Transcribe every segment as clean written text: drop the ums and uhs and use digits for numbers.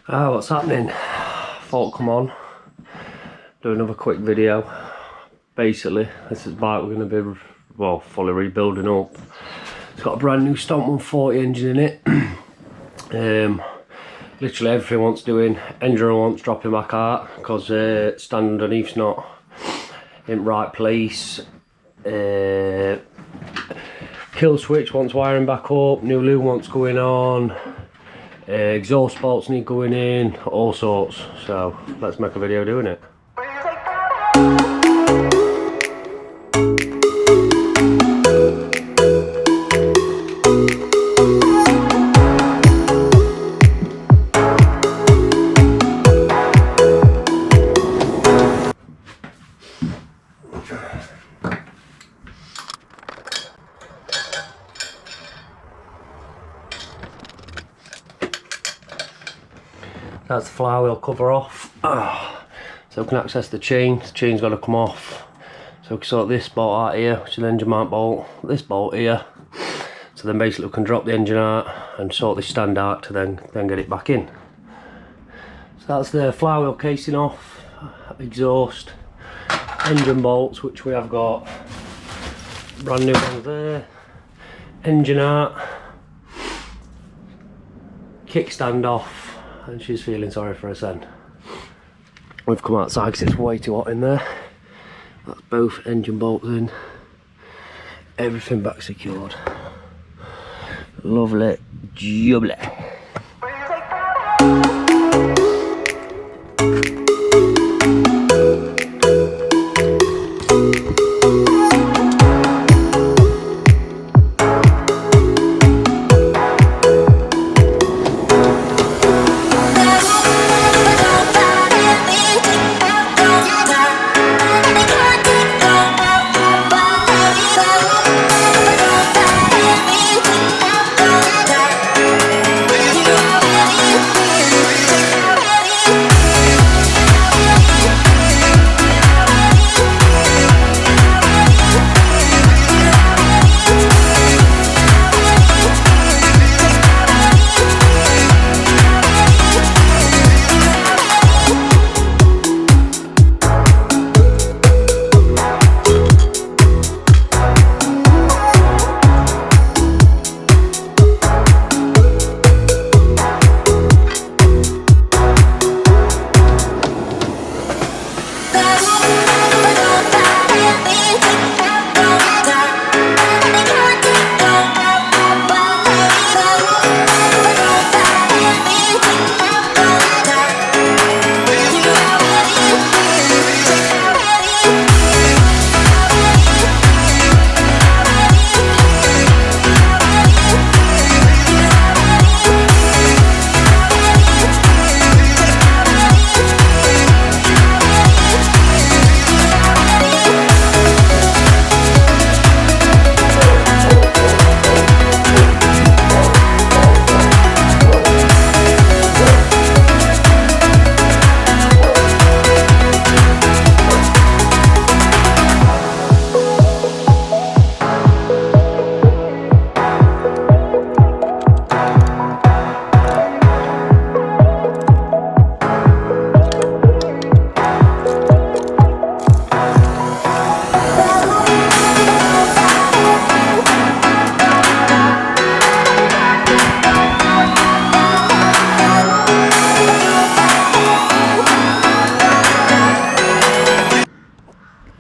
What's happening? Thought come on, do another quick video. Basically, this is bike we're going to be, well, fully rebuilding up. It's got a brand new Stomp 140 engine in it. Literally everything wants doing. Engine wants dropping back out because stand underneath's not in the right place. Kill switch wants wiring back up. New loo wants going on. Exhaust bolts need going in, all sorts. So let's make a video doing it. That's the flywheel cover off. So we can access the chain. The chain's got to come off. So we can sort this bolt out here, which is the engine mount bolt, this bolt here. So then basically we can drop the engine out and sort this stand out to then get it back in. So that's the flywheel casing off, exhaust, engine bolts, which we have got brand new ones there, engine out, kickstand off. And she's feeling sorry for us then. We've come outside because it's way too hot in there. That's both engine bolts in. Everything back secured. Lovely jubbly.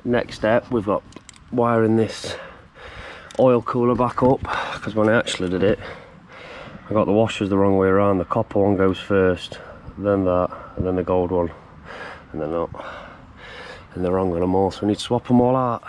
Next step, we've got wiring this oil cooler back up, because when I actually did it, I got the washers the wrong way around. The copper one goes first, then that, and then the gold one, and they're not, and they're wrong on them all, so we need to swap them all out.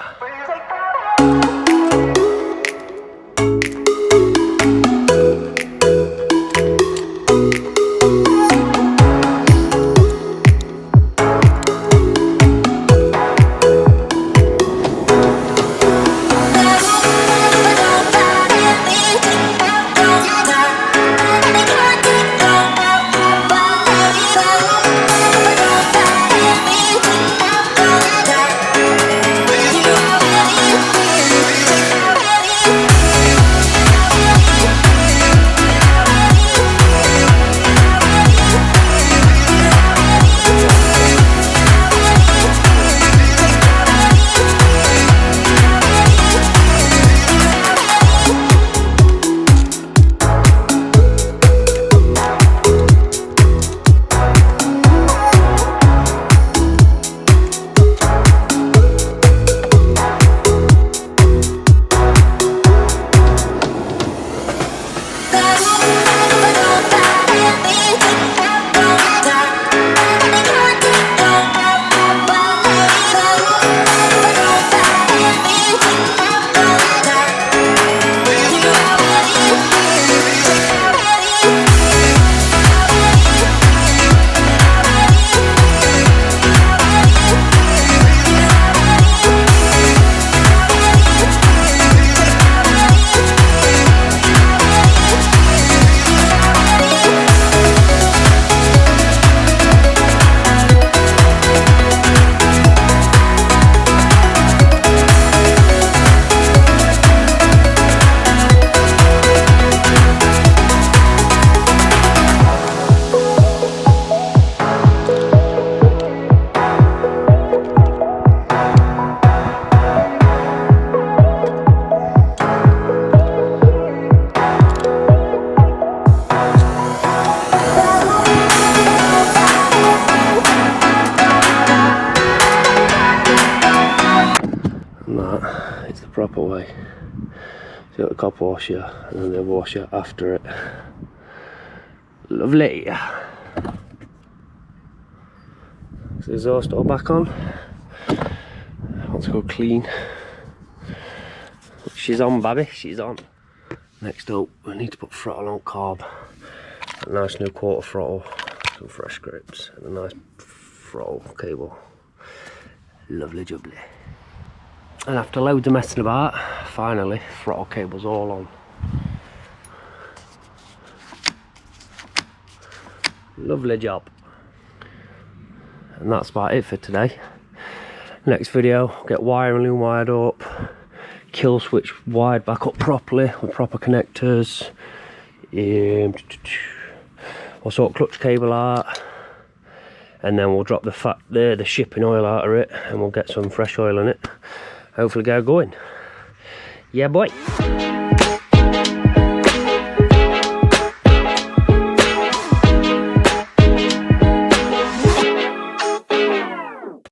that. It's the proper way. So you got the copper washer and then the washer after it. Lovely. So the exhaust all back on. Let's go clean. She's on, baby, she's on. Next up, we need to put throttle on carb. A nice new quarter throttle, some fresh grips, and a nice throttle cable. Lovely jubbly. And after loads of messing about, finally, throttle cable's all on. Lovely job. And that's about it for today. Next video, get wiring wired up, kill switch wired back up properly with proper connectors. We'll sort clutch cable out, and then we'll drop the shipping oil out of it, and we'll get some fresh oil in it. Hopefully get going. Yeah, boy.